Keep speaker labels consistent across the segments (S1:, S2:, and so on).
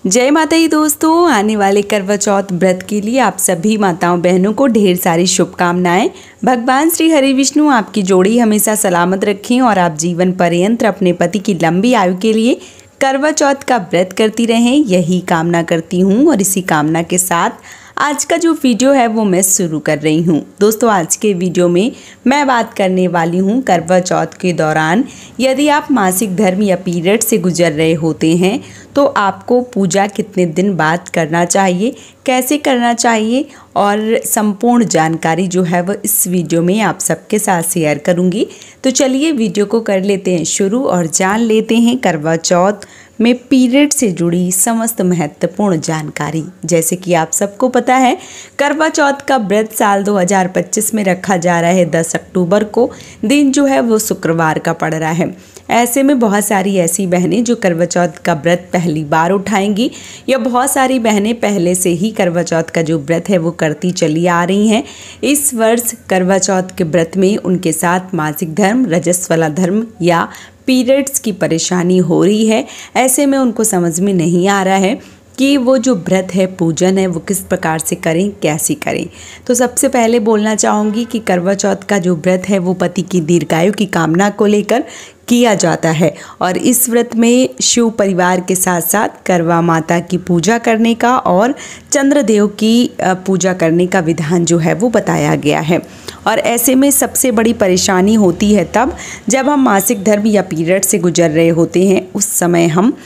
S1: जय माता दी दोस्तों, आने वाले करवा चौथ व्रत के लिए आप सभी माताओं बहनों को ढेर सारी शुभकामनाएं। भगवान श्री हरि विष्णु आपकी जोड़ी हमेशा सलामत रखें और आप जीवन पर्यंत अपने पति की लंबी आयु के लिए करवा चौथ का व्रत करती रहें, यही कामना करती हूँ। और इसी कामना के साथ आज का जो वीडियो है वो मैं शुरू कर रही हूँ। दोस्तों, आज के वीडियो में मैं बात करने वाली हूँ करवा चौथ के दौरान यदि आप मासिक धर्म या पीरियड से गुजर रहे होते हैं तो आपको पूजा कितने दिन बाद करना चाहिए, कैसे करना चाहिए और संपूर्ण जानकारी जो है वो इस वीडियो में आप सबके साथ शेयर करूँगी। तो चलिए वीडियो को कर लेते हैं शुरू और जान लेते हैं करवा चौथ में पीरियड से जुड़ी समस्त महत्वपूर्ण जानकारी। जैसे कि आप सबको पता है, करवा चौथ का व्रत साल 2025 में रखा जा रहा है 10 अक्टूबर को। दिन जो है वो शुक्रवार का पड़ रहा है। ऐसे में बहुत सारी ऐसी बहनें जो करवा चौथ का व्रत पहली बार उठाएंगी या बहुत सारी बहनें पहले से ही करवा चौथ का जो व्रत है वो करती चली आ रही हैं। इस वर्ष करवा चौथ के व्रत में उनके साथ मासिक धर्म, रजस्वला धर्म या पीरियड्स की परेशानी हो रही है। ऐसे में उनको समझ में नहीं आ रहा है कि वो जो व्रत है, पूजन है, वो किस प्रकार से करें, कैसे करें। तो सबसे पहले बोलना चाहूँगी कि करवा चौथ का जो व्रत है वो पति की दीर्घायु की कामना को लेकर किया जाता है और इस व्रत में शिव परिवार के साथ साथ करवा माता की पूजा करने का और चंद्रदेव की पूजा करने का विधान जो है वो बताया गया है। और ऐसे में सबसे बड़ी परेशानी होती है तब जब हम मासिक धर्म या पीरियड से गुजर रहे होते हैं। उस समय हम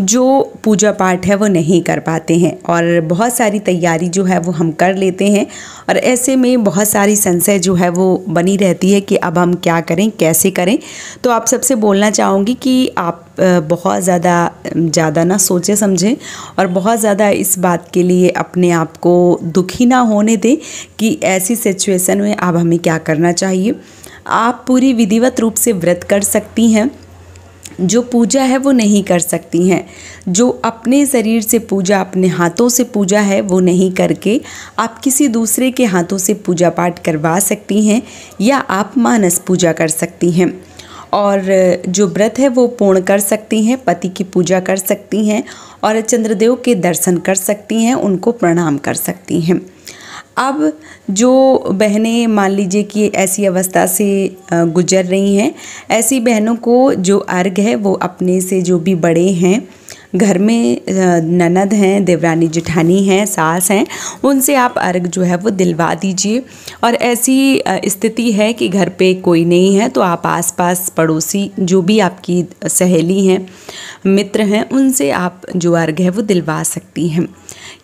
S1: जो पूजा पाठ है वो नहीं कर पाते हैं और बहुत सारी तैयारी जो है वो हम कर लेते हैं और ऐसे में बहुत सारी संशय जो है वो बनी रहती है कि अब हम क्या करें, कैसे करें। तो आप सबसे बोलना चाहूँगी कि आप बहुत ज़्यादा ना सोचें समझें और बहुत ज़्यादा इस बात के लिए अपने आप को दुखी ना होने दें कि ऐसी सिचुएशन में अब हमें क्या करना चाहिए। आप पूरी विधिवत रूप से व्रत कर सकती हैं। जो पूजा है वो नहीं कर सकती हैं, जो अपने शरीर से पूजा, अपने हाथों से पूजा है वो नहीं करके आप किसी दूसरे के हाथों से पूजा पाठ करवा सकती हैं या आप मानस पूजा कर सकती हैं और जो व्रत है वो पूर्ण कर सकती हैं, पति की पूजा कर सकती हैं और चंद्रदेव के दर्शन कर सकती हैं, उनको प्रणाम कर सकती हैं। अब जो बहनें मान लीजिए कि ऐसी अवस्था से गुजर रही हैं, ऐसी बहनों को जो अर्घ है वो अपने से जो भी बड़े हैं, घर में ननद हैं, देवरानी जेठानी हैं, सास हैं, उनसे आप अर्घ जो है वो दिलवा दीजिए। और ऐसी स्थिति है कि घर पे कोई नहीं है तो आप आसपास पड़ोसी जो भी आपकी सहेली हैं, मित्र हैं, उनसे आप जो अर्घ है वो दिलवा सकती हैं।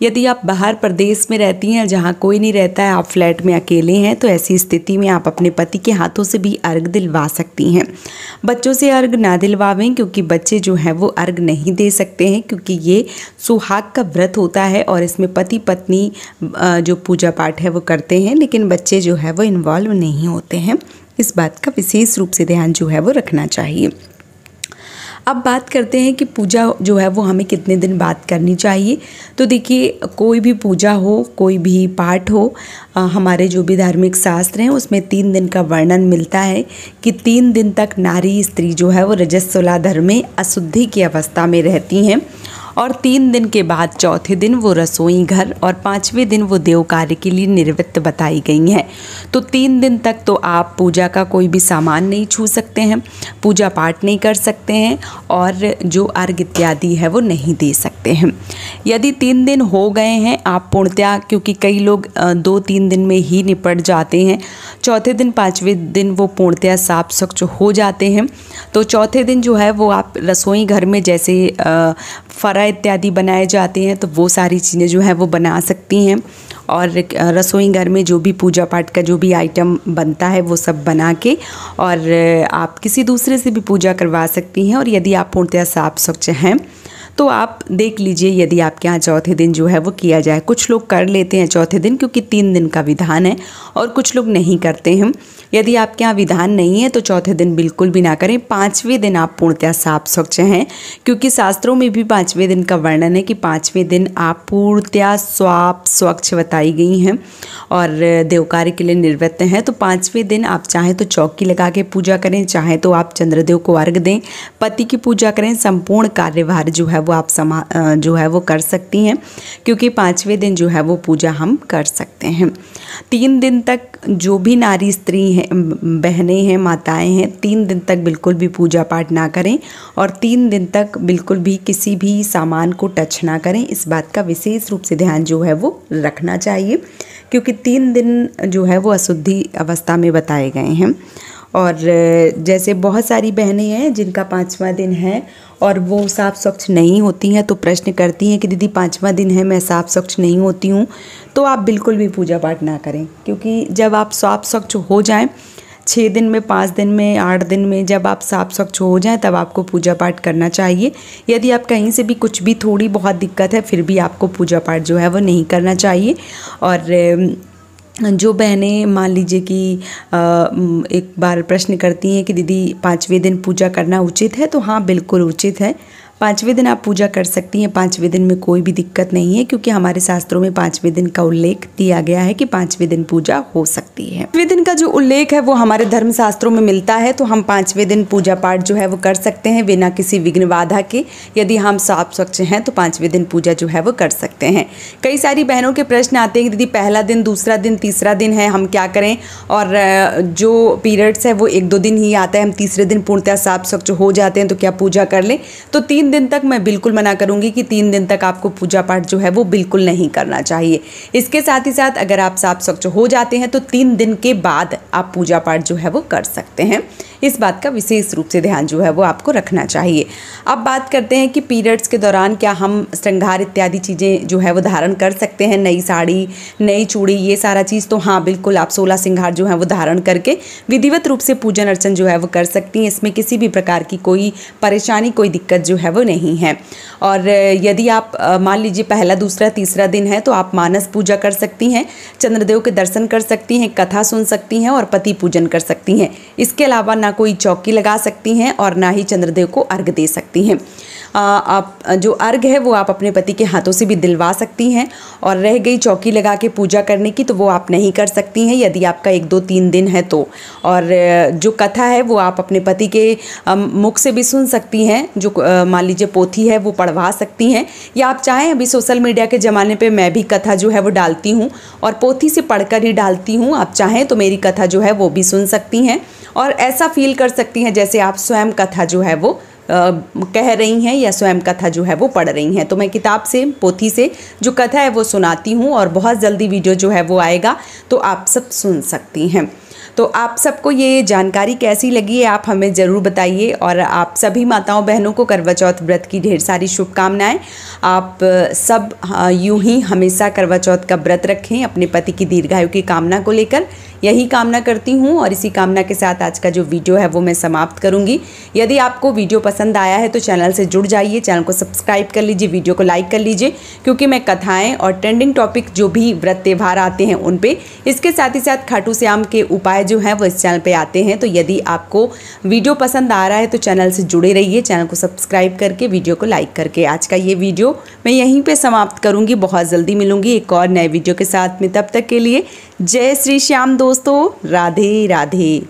S1: यदि आप बाहर प्रदेश में रहती हैं जहाँ कोई नहीं रहता है, आप फ्लैट में अकेले हैं, तो ऐसी स्थिति में आप अपने पति के हाथों से भी अर्घ दिलवा सकती हैं। बच्चों से अर्घ ना दिलवावें क्योंकि बच्चे जो हैं वो अर्घ नहीं दे सकते हैं क्योंकि ये सुहाग का व्रत होता है और इसमें पति पत्नी जो पूजा पाठ है वो करते हैं, लेकिन बच्चे जो है वो इन्वॉल्व नहीं होते हैं। इस बात का विशेष रूप से ध्यान जो है वो रखना चाहिए। अब बात करते हैं कि पूजा जो है वो हमें कितने दिन बाद करनी चाहिए। तो देखिए, कोई भी पूजा हो, कोई भी पाठ हो, हमारे जो भी धार्मिक शास्त्र हैं उसमें 3 दिन का वर्णन मिलता है कि 3 दिन तक नारी स्त्री जो है वो रजस्वला धर्म में अशुद्धि की अवस्था में रहती हैं और 3 दिन के बाद चौथे दिन वो रसोई घर और 5वें दिन वो देव कार्य के लिए निवृत्त बताई गई हैं। तो 3 दिन तक तो आप पूजा का कोई भी सामान नहीं छू सकते हैं, पूजा पाठ नहीं कर सकते हैं और जो अर्घ इत्यादि है वो नहीं दे सकते हैं। यदि 3 दिन हो गए हैं आप पूर्णतया, क्योंकि कई लोग 2-3 दिन में ही निपट जाते हैं, चौथे दिन 5वें दिन वो पूर्णतया साफ स्वच्छ हो जाते हैं। तो चौथे दिन जो है वो आप रसोई घर में जैसे फरा इत्यादि बनाए जाते हैं तो वो सारी चीज़ें जो है वो बना सकती हैं और रसोई घर में जो भी पूजा पाठ का जो भी आइटम बनता है वो सब बना के और आप किसी दूसरे से भी पूजा करवा सकती हैं। और यदि आप पूर्णतः साफ स्वच्छ हैं तो आप देख लीजिए यदि आपके यहाँ चौथे दिन जो है वो किया जाए। कुछ लोग कर लेते हैं चौथे दिन क्योंकि 3 दिन का विधान है और कुछ लोग नहीं करते हैं। यदि आपके यहाँ विधान नहीं है तो चौथे दिन बिल्कुल भी ना करें। पाँचवें दिन आप पूर्णतः साफ स्वच्छ हैं, क्योंकि शास्त्रों में भी पाँचवें दिन का वर्णन है कि पाँचवें दिन आप पूर्णतः साफ स्वच्छ बताई गई हैं और देव कार्य के लिए निर्वृत्त हैं। तो पाँचवें दिन आप चाहें तो चौकी लगा के पूजा करें, चाहें तो आप चंद्रदेव को अर्घ दें, पति की पूजा करें, संपूर्ण कार्यभार जो है वो आप जो है वो कर सकती हैं, क्योंकि पाँचवें दिन जो है वो पूजा हम कर सकते हैं। 3 दिन तक जो भी नारी स्त्री हैं, बहनें हैं, माताएं हैं, 3 दिन तक बिल्कुल भी पूजा पाठ ना करें और 3 दिन तक बिल्कुल भी किसी भी सामान को टच ना करें। इस बात का विशेष रूप से ध्यान जो है वो रखना चाहिए, क्योंकि 3 दिन जो है वो अशुद्धि अवस्था में बताए गए हैं। और जैसे बहुत सारी बहनें हैं जिनका 5वां दिन है और वो साफ स्वच्छ नहीं होती हैं, तो प्रश्न करती हैं कि दीदी 5वां दिन है, मैं साफ स्वच्छ नहीं होती हूँ, तो आप बिल्कुल भी पूजा पाठ ना करें। क्योंकि जब आप साफ स्वच्छ हो जाएं, 6 दिन में, 5 दिन में, 8 दिन में जब आप साफ स्वच्छ हो जाएं, तब आपको पूजा पाठ करना चाहिए। यदि आप कहीं से भी कुछ भी थोड़ी बहुत दिक्कत है, फिर भी आपको पूजा पाठ जो है वो नहीं करना चाहिए। और जो बहनें मान लीजिए कि एक बार प्रश्न करती हैं कि दीदी 5वें दिन पूजा करना उचित है, तो हाँ बिल्कुल उचित है। 5वें दिन आप पूजा कर सकती हैं। 5वें दिन में कोई भी दिक्कत नहीं है, क्योंकि हमारे शास्त्रों में 5वें दिन का उल्लेख दिया गया है कि 5वें दिन पूजा हो सकती है। 5वें दिन का जो उल्लेख है वो हमारे धर्म शास्त्रों में मिलता है, तो हम 5वें दिन पूजा पाठ जो है वो कर सकते हैं बिना किसी विघ्न बाधा के। यदि हम साफ स्वच्छ हैं तो 5वें दिन पूजा जो है वो कर सकते हैं। कई सारी बहनों के प्रश्न आते हैं कि दीदी पहला दिन, दूसरा दिन, तीसरा दिन है, हम क्या करें? और जो पीरियड्स है वो 1-2 दिन ही आता है, हम तीसरे दिन पूर्णतः साफ स्वच्छ हो जाते हैं, तो क्या पूजा कर लें? तो 3 दिन तक मैं बिल्कुल मना करूंगी कि 3 दिन तक आपको पूजा पाठ जो है वो बिल्कुल नहीं करना चाहिए। इसके साथ ही साथ अगर आप साफ स्वच्छ हो जाते हैं तो 3 दिन के बाद आप पूजा पाठ जो है वो कर सकते हैं। इस बात का विशेष रूप से ध्यान जो है वो आपको रखना चाहिए। अब बात करते हैं कि पीरियड्स के दौरान क्या हम श्रृंगार इत्यादि चीज़ें जो है वो धारण कर सकते हैं, नई साड़ी, नई चूड़ी, ये सारा चीज़? तो हाँ बिल्कुल, आप 16 श्रृंगार जो है वो धारण करके विधिवत रूप से पूजन अर्चन जो है वो कर सकती हैं। इसमें किसी भी प्रकार की कोई परेशानी, कोई दिक्कत जो है वो नहीं है। और यदि आप मान लीजिए पहला, दूसरा, तीसरा दिन है तो आप मानस पूजा कर सकती हैं, चंद्रदेव के दर्शन कर सकती हैं, कथा सुन सकती हैं और पति पूजन कर सकती हैं। इसके अलावा ना कोई चौकी लगा सकती हैं और ना ही चंद्रदेव को अर्घ दे सकती हैं। आप जो अर्घ है वो आप अपने पति के हाथों से भी दिलवा सकती हैं। और रह गई चौकी लगा के पूजा करने की, तो वो आप नहीं कर सकती हैं यदि आपका 1, 2, 3 दिन है तो। और जो कथा है वो आप अपने पति के मुख से भी सुन सकती हैं, जो मान लीजिए पोथी है वो पढ़वा सकती हैं, या आप चाहें, अभी सोशल मीडिया के ज़माने पे मैं भी कथा जो है वो डालती हूँ और पोथी से पढ़कर ही डालती हूँ। आप चाहें तो मेरी कथा जो है वो भी सुन सकती हैं और ऐसा फील कर सकती हैं जैसे आप स्वयं कथा जो है वो कह रही हैं या स्वयं कथा जो है वो पढ़ रही हैं। तो मैं किताब से, पोथी से जो कथा है वो सुनाती हूँ और बहुत जल्दी वीडियो जो है वो आएगा, तो आप सब सुन सकती हैं। तो आप सबको ये जानकारी कैसी लगी है आप हमें ज़रूर बताइए। और आप सभी माताओं बहनों को करवा चौथ व्रत की ढेर सारी शुभकामनाएं। आप सब यूं ही हमेशा करवा चौथ का व्रत रखें, अपने पति की दीर्घायु की कामना को लेकर यही कामना करती हूँ। और इसी कामना के साथ आज का जो वीडियो है वो मैं समाप्त करूँगी। यदि आपको वीडियो पसंद आया है तो चैनल से जुड़ जाइए, चैनल को सब्सक्राइब कर लीजिए, वीडियो को लाइक कर लीजिए, क्योंकि मैं कथाएँ और ट्रेंडिंग टॉपिक जो भी व्रत त्यौहार आते हैं उन पे, इसके साथ ही साथ खाटू श्याम के उपाय जो हैं वो इस चैनल पे आते हैं। तो यदि आपको वीडियो पसंद आ रहा है तो चैनल से जुड़े रहिए, चैनल को सब्सक्राइब करके, वीडियो को लाइक करके। आज का ये वीडियो मैं यहीं पे समाप्त करूंगी। बहुत जल्दी मिलूंगी एक और नए वीडियो के साथ में। तब तक के लिए जय श्री श्याम दोस्तों, राधे राधे।